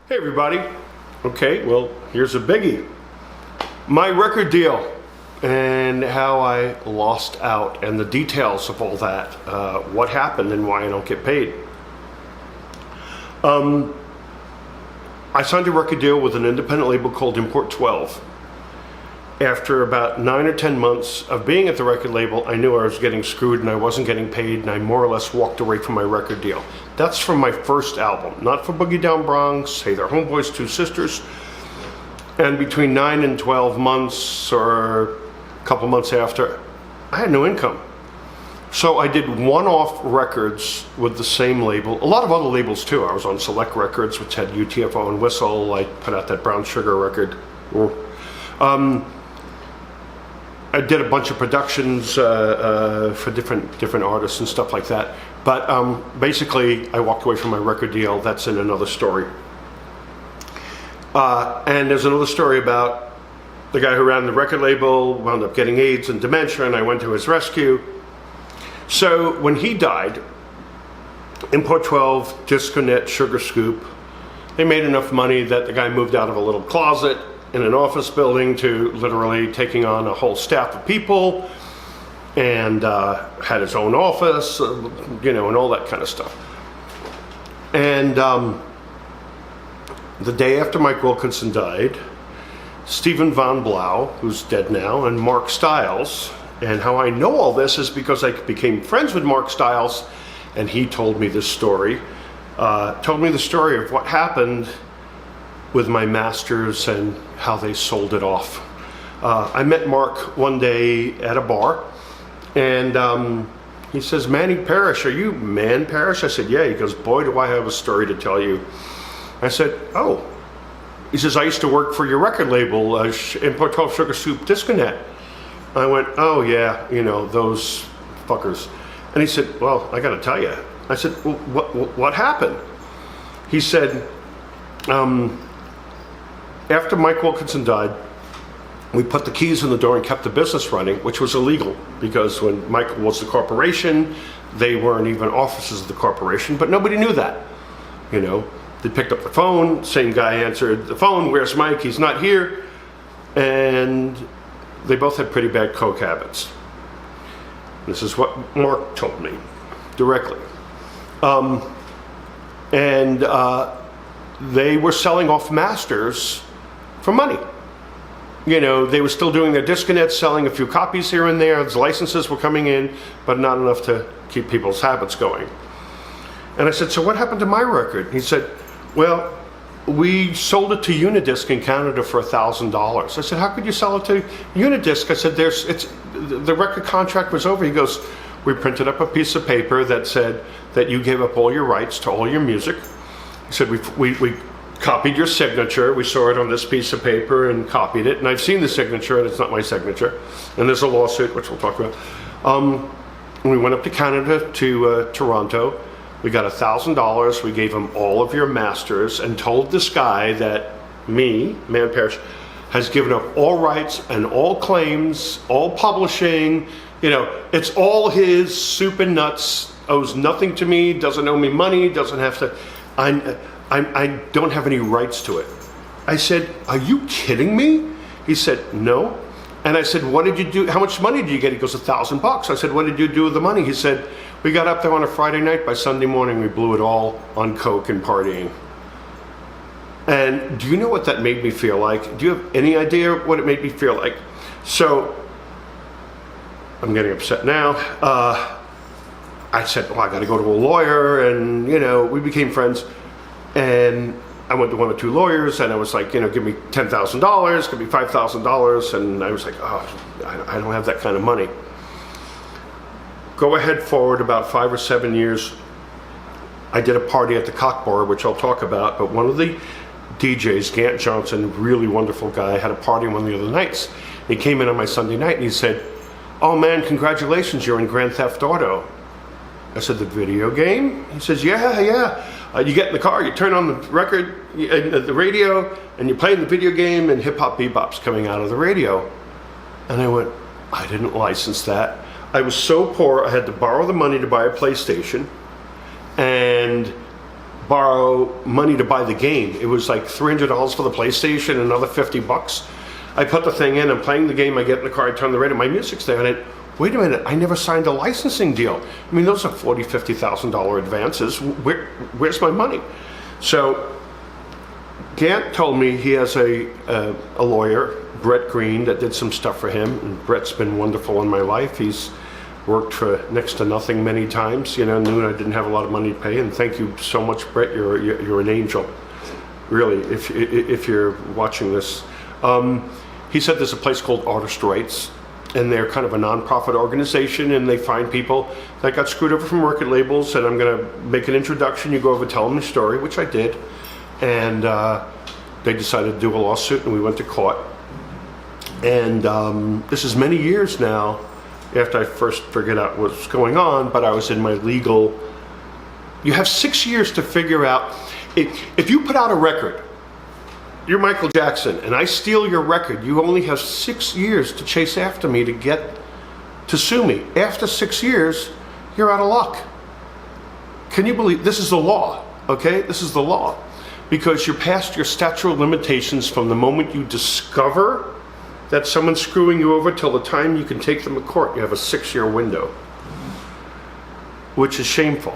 Hey everybody. Okay, well, here's a biggie. My record deal and how I lost out and the details of all that. What happened and why I don't get paid. I signed a record deal with an independent label called Import 12. After about 9 or 10 months of being at the record label, I knew I was getting screwed and I wasn't getting paid, and I more or less walked away from my record deal. That's from my first album, not for Boogie Down Bronx, Hey There Homeboys, Two Sisters. And between 9 and 12 months, or a couple months after, I had no income. So I did one-off records with the same label. A lot of other labels too. I was on Select Records, which had UTFO and Whistle. I put out that Brown Sugar record. I did a bunch of productions for different artists and stuff like that. But basically, I walked away from my record deal. That's in another story. And there's another story about the guy who ran the record label, wound up getting AIDS and dementia, and I went to his rescue. So when he died, Import 12, Disconet, Sugar Scoop, they made enough money that the guy moved out of a little closet in an office building to literally taking on a whole staff of people, and had his own office, and all that kind of stuff. And the day after Mike Wilkinson died, Stephen Von Blau, who's dead now, and Mark Stiles, and how I know all this is because I became friends with Mark Stiles, and he told me this story, told me the story of what happened with my masters and how they sold it off. I met Mark one day at a bar, and he says, "Manny Parrish, are you Man Parrish?" I said, "Yeah." He goes, "Boy, do I have a story to tell you." I said, "Oh." He says, "I used to work for your record label, Import 12 Sugar Soup Disconet." I went, "Oh yeah, those fuckers." And he said, "Well, I gotta tell you." I said, "Well, what happened?" He said, after Mike Wilkinson died, we put the keys in the door and kept the business running, which was illegal because when Michael was the corporation, they weren't even officers of the corporation, but nobody knew that. They picked up the phone, same guy answered the phone, "Where's Mike? He's not here." And they both had pretty bad coke habits. This is what Mark told me directly. They were selling off masters for money. They were still doing their Disconet, selling a few copies here and there. The licenses were coming in, but not enough to keep people's habits going. And I said, "So what happened to my record?" He said, "Well, we sold it to Unidisc in Canada for $1,000. I said, "How could you sell it to Unidisc?" I said, "The record contract was over." He goes, "We printed up a piece of paper that said that you gave up all your rights to all your music." He said, we copied your signature. We saw it on this piece of paper and copied it. And I've seen the signature, and it's not my signature. And there's a lawsuit, which we'll talk about. We went up to Canada, to Toronto. We got $1,000. We gave him all of your masters and told this guy that me, Man Parrish, has given up all rights and all claims, all publishing. It's all his, soup and nuts, owes nothing to me, doesn't owe me money, doesn't have to. I don't have any rights to it. I said, "Are you kidding me?" He said, "No." And I said, "What did you do? How much money did you get?" He goes, $1,000. I said, "What did you do with the money?" He said, "We got up there on a Friday night. By Sunday morning, we blew it all on coke and partying." And do you know what that made me feel like? Do you have any idea what it made me feel like? So, I'm getting upset now. I said, "Well, I got to go to a lawyer," and we became friends. And I went to one or two lawyers, and I was like, "Give me $10,000, give me $5,000," and I was like, "Oh, I don't have that kind of money." Go ahead forward about 5 or 7 years. I did a party at the Cock Bar, which I'll talk about, but one of the DJs, Gant Johnson, really wonderful guy, had a party one of the other nights. He came in on my Sunday night and he said, "Oh man, congratulations, you're in Grand Theft Auto." I said, "The video game?" He says, yeah. You get in the car, you turn on the record, the radio, and you're playing the video game, and Hip Hop Bebop's coming out of the radio. And I went, "I didn't license that." I was so poor, I had to borrow the money to buy a PlayStation and borrow money to buy the game. It was like $300 for the PlayStation, another $50. I put the thing in, I'm playing the game, I get in the car, I turn the radio, my music's there, and wait a minute, I never signed a licensing deal. I mean, those are $40,000, $50,000 advances. Where's my money? So Gant told me he has a lawyer, Brett Green, that did some stuff for him, and Brett's been wonderful in my life. He's worked for next to nothing many times, you know, knew I didn't have a lot of money to pay, and thank you so much, Brett. You're an angel, really, if you're watching this. He said there's a place called Artist Rights, and they're kind of a non-profit organization, and they find people that got screwed over from record labels, and I'm going to make an introduction. You go over, tell them the story, which I did, and they decided to do a lawsuit, and we went to court. And this is many years now after I first figured out what's going on, but I was in my legal. You have 6 years to figure out. If you put out a record, you're Michael Jackson, and I steal your record, you only have 6 years to chase after me to sue me. After 6 years, you're out of luck. Can you believe, this is the law, okay? This is the law. Because you're past your statute of limitations from the moment you discover that someone's screwing you over till the time you can take them to court. You have a 6-year window, which is shameful.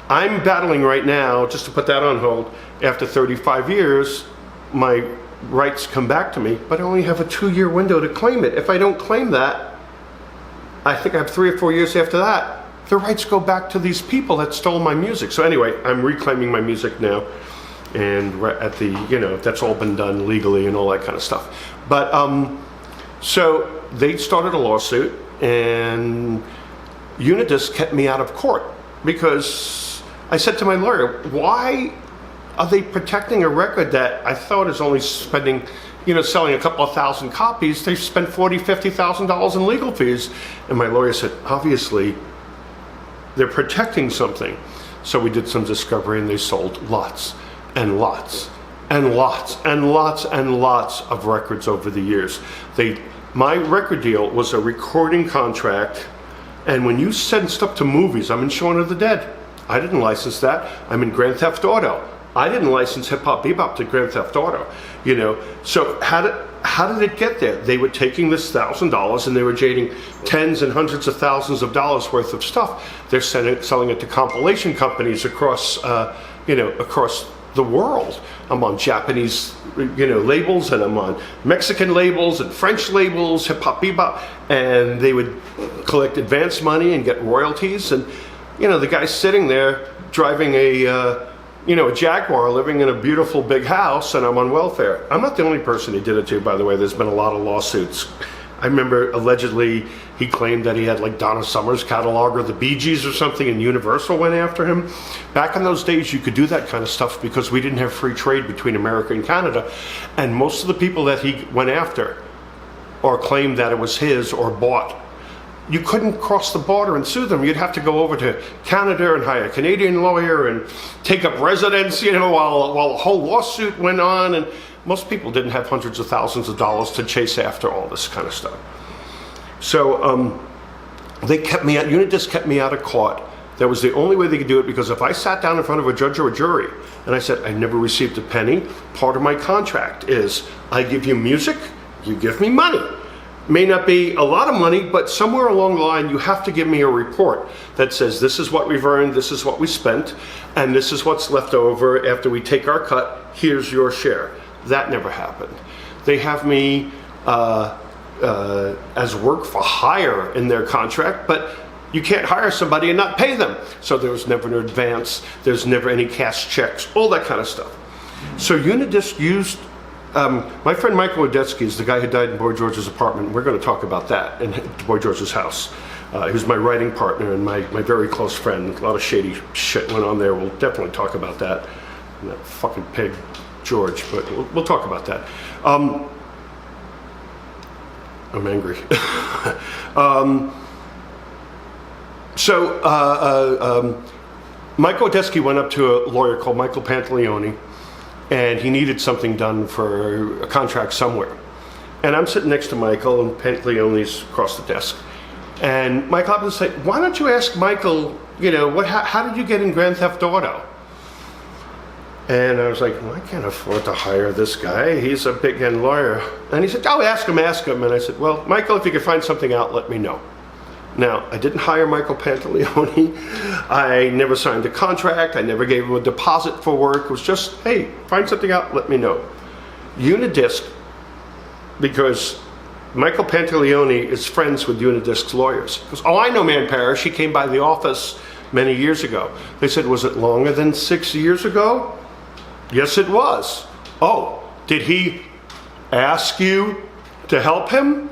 I'm battling right now, just to put that on hold, after 35 years, my rights come back to me, but I only have a 2-year window to claim it. If I don't claim that, I think I have 3 or 4 years after that, the rights go back to these people that stole my music. So anyway, I'm reclaiming my music now, and at the, you know, that's all been done legally and all that kind of stuff. But so they started a lawsuit, and Unidisc kept me out of court because I said to my lawyer, why are they protecting a record that I thought is only spending, you know, selling a couple of thousand copies? They spent $40,000, $50,000 in legal fees. And my lawyer said, obviously, they're protecting something. So we did some discovery, and they sold lots and lots and lots and lots and lots of records over the years. My record deal was a recording contract, and when you send stuff to movies, I'm in Shaun of the Dead. I didn't license that. I'm in Grand Theft Auto. I didn't license Hip Hop Bebop to Grand Theft Auto. You know, so how did it get there? They were taking this $1,000 and they were jading tens and hundreds of thousands of dollars worth of stuff. They're selling it to compilation companies across, across the world. I'm on Japanese, labels, and I'm on Mexican labels and French labels, Hip Hop Bebop, and they would collect advance money and get royalties. And the guy's sitting there driving a Jaguar, living in a beautiful big house, and I'm on welfare. I'm not the only person he did it to, by the way. There's been a lot of lawsuits. I remember allegedly he claimed that he had like Donna Summer's catalog or the Bee Gees or something, and Universal went after him. Back in those days, you could do that kind of stuff because we didn't have free trade between America and Canada. And most of the people that he went after or claimed that it was his or bought, you couldn't cross the border and sue them. You'd have to go over to Canada and hire a Canadian lawyer and take up residence, while the whole lawsuit went on. And most people didn't have hundreds of thousands of dollars to chase after all this kind of stuff. So Unidisc kept me out of court. That was the only way they could do it, because if I sat down in front of a judge or a jury and I said, I never received a penny, part of my contract is I give you music, you give me money. May not be a lot of money, but somewhere along the line you have to give me a report that says this is what we've earned, this is what we spent, and this is what's left over after we take our cut. Here's your share. That never happened. They have me as work for hire in their contract, but you can't hire somebody and not pay them. So there was never an advance, there's never any cash checks, all that kind of stuff. So Unidisc used my friend Michael Odetsky is the guy who died in Boy George's apartment. We're going to talk about that in Boy George's house. He was my writing partner and my very close friend. A lot of shady shit went on there. We'll definitely talk about that. And that fucking pig, George, but we'll talk about that. I'm angry. Michael Odetsky went up to a lawyer called Michael Pantaleone, and he needed something done for a contract somewhere. And I'm sitting next to Michael, and Pantaleone's across the desk. And Michael happened to say, why don't you ask Michael, how did you get in Grand Theft Auto? And I was like, well, I can't afford to hire this guy. He's a big-end lawyer. And he said, oh, ask him. And I said, well, Michael, if you can find something out, let me know. Now, I didn't hire Michael Pantaleone. I never signed a contract. I never gave him a deposit for work. It was just, hey, find something out, let me know. Unidisc, because Michael Pantaleone is friends with Unidisc's lawyers. He goes, oh, I know Man Parrish. He came by the office many years ago. They said, was it longer than 6 years ago? Yes, it was. Oh, did he ask you to help him?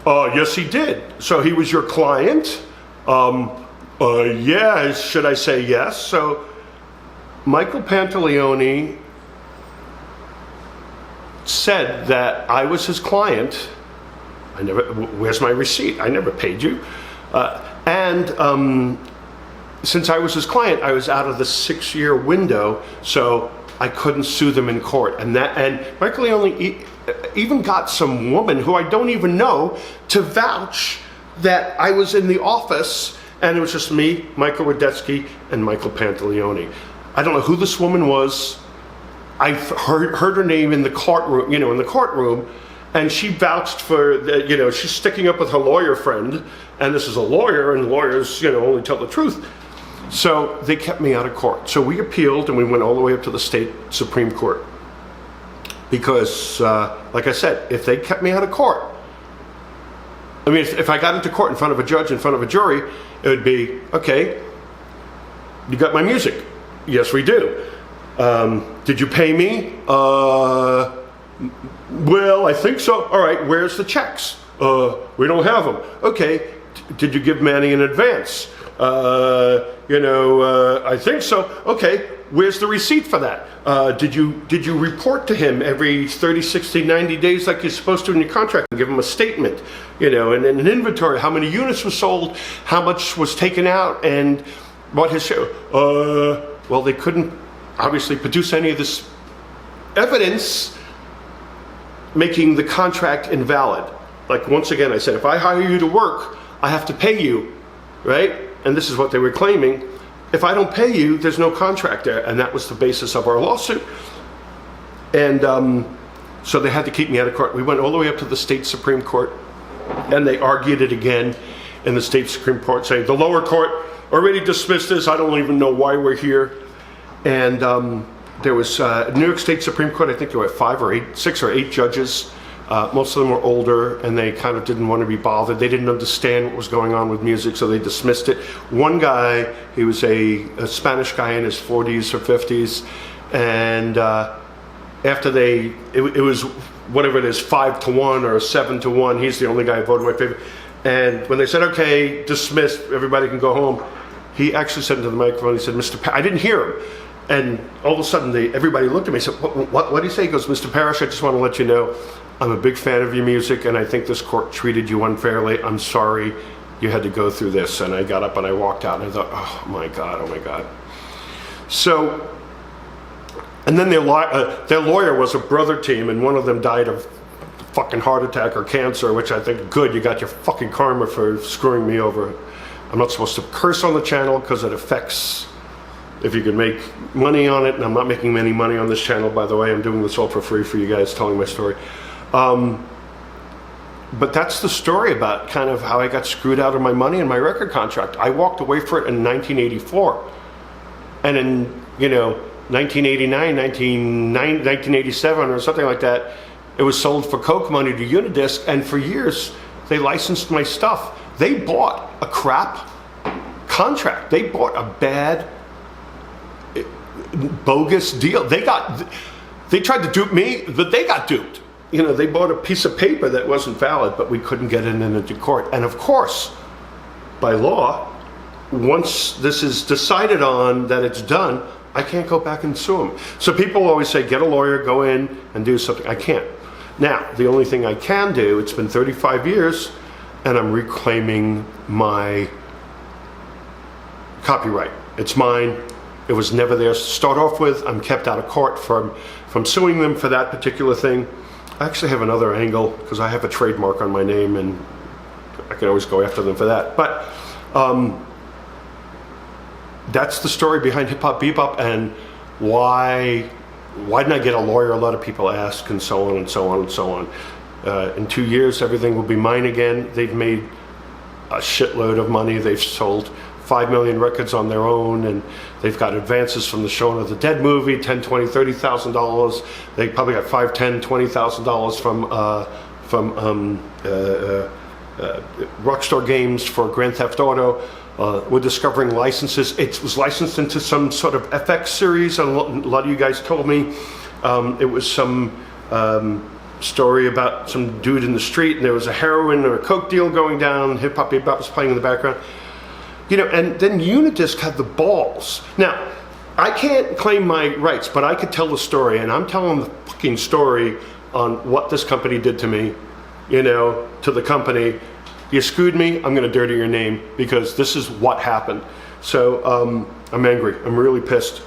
Yes, he did. So he was your client? Yeah, should I say yes? So Michael Pantaleone said that I was his client. Where's my receipt? I never paid you. Since I was his client, I was out of the 6-year window, so I couldn't sue them in court. And Michael Leone even got some woman who I don't even know to vouch that I was in the office, and it was just me, Michael Radetsky, and Michael Pantaleone. I don't know who this woman was. I heard her name in the courtroom, and she vouched for, she's sticking up with her lawyer friend, and this is a lawyer, and lawyers, only tell the truth. So they kept me out of court. So we appealed, and we went all the way up to the state Supreme Court. Because, like I said, if they kept me out of court, I mean, if I got into court in front of a judge, in front of a jury, it would be, okay, you got my music? Yes, we do. Did you pay me? Well, I think so. All right, where's the checks? We don't have them. Okay, did you give Manny in advance? I think so. Okay, where's the receipt for that? Did you report to him every 30, 60, 90 days like you're supposed to in your contract and give him a statement, and an inventory, how many units were sold, how much was taken out, and what his share? Well, they couldn't obviously produce any of this evidence, making the contract invalid. Like, once again, I said, if I hire you to work, I have to pay you, right? And this is what they were claiming. If I don't pay you, there's no contract there. And that was the basis of our lawsuit. And so they had to keep me out of court. We went all the way up to the state Supreme Court, and they argued it again in the state Supreme Court, saying the lower court already dismissed this. I don't even know why we're here. And there was New York State Supreme Court, I think there were 6 or 8 judges. Most of them were older, and they kind of didn't want to be bothered. They didn't understand what was going on with music, so they dismissed it. One guy, he was a Spanish guy in his 40s or 50s, and after it was whatever it is, 5-1 or 7-1, he's the only guy who voted in my favor. And when they said, okay, dismissed, everybody can go home, he actually said into the microphone, he said, Mr. I didn't hear him. And all of a sudden, everybody looked at me and said, what did he say? He goes, Mr. Parrish, I just want to let you know, I'm a big fan of your music, and I think this court treated you unfairly. I'm sorry you had to go through this. And I got up and I walked out, and I thought, oh my God. So, and then their lawyer was a brother team, and one of them died of fucking heart attack or cancer, which I think, good, you got your fucking karma for screwing me over. I'm not supposed to curse on the channel because it affects if you can make money on it, and I'm not making any money on this channel, by the way. I'm doing this all for free for you guys, telling my story. But that's the story about kind of how I got screwed out of my money and my record contract. I walked away for it in 1984. And in, 1989, 1987 or something like that, it was sold for coke money to Unidisc, and for years, they licensed my stuff. They bought a crap contract. They bought a bad, bogus deal. They tried to dupe me, but they got duped. They bought a piece of paper that wasn't valid, but we couldn't get it into court. And of course, by law, once this is decided on that it's done, I can't go back and sue them. So people always say, get a lawyer, go in and do something. I can't. Now, the only thing I can do, it's been 35 years, and I'm reclaiming my copyright. It's mine. It was never theirs to start off with. I'm kept out of court from suing them for that particular thing. I actually have another angle because I have a trademark on my name, and I can always go after them for that. But that's the story behind Hip Hop Bebop, and why didn't I get a lawyer? A lot of people ask, and so on and so on and so on. In 2 years, everything will be mine again. They've made a shitload of money. They've sold 5 million records on their own, and they've got advances from the Shaun of the Dead movie, $10, $20, $30,000. They probably got $5, $10, $20,000 from Rockstar Games for Grand Theft Auto. We're discovering licenses. It was licensed into some sort of FX series. A lot of you guys told me it was some story about some dude in the street, and there was a heroin or a coke deal going down. Hip Hop Bebop was playing in the background. You know, and then Unidisc had the balls. Now, I can't claim my rights, but I could tell the story, and I'm telling the fucking story on what this company did to me, you know, to the company. You screwed me, I'm gonna dirty your name, because this is what happened. So I'm angry, I'm really pissed.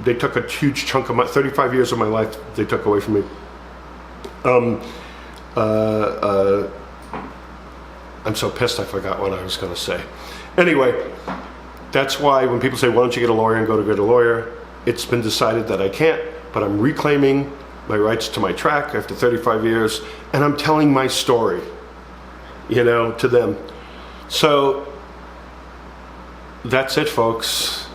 They took a huge chunk of my, 35 years of my life, they took away from me. I'm so pissed I forgot what I was gonna say. Anyway, that's why when people say, why don't you get a lawyer and go to get a lawyer, it's been decided that I can't, but I'm reclaiming my rights to my track after 35 years, and I'm telling my story, you know, to them. So that's it, folks.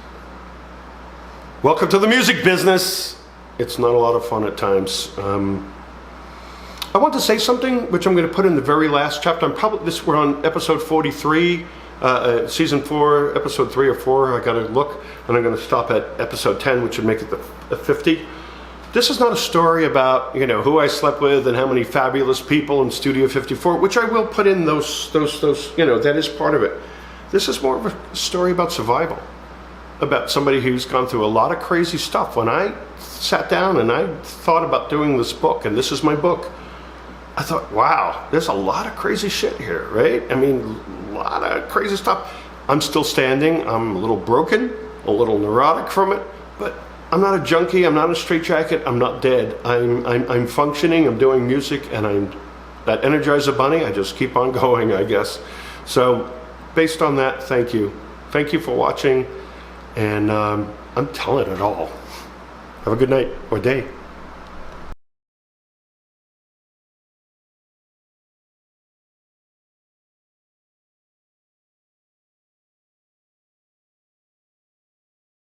Welcome to the music business. It's not a lot of fun at times. I want to say something which I'm going to put in the very last chapter. We're on episode 43, season 4, episode 3 or 4. I got to look, and I'm going to stop at episode 10, which would make it the 50. This is not a story about, you know, who I slept with and how many fabulous people in Studio 54, which I will put in those, you know, that is part of it. This is more of a story about survival, about somebody who's gone through a lot of crazy stuff. When I sat down and I thought about doing this book, and this is my book, I thought, wow, there's a lot of crazy shit here, right? I mean, a lot of crazy stuff. I'm still standing. I'm a little broken, a little neurotic from it, but I'm not a junkie. I'm not a straitjacket. I'm not dead. I'm functioning. I'm doing music, and I'm that Energizer Bunny. I just keep on going, I guess. So, based on that, thank you. Thank you for watching, and I'm telling it all. Have a good night or day.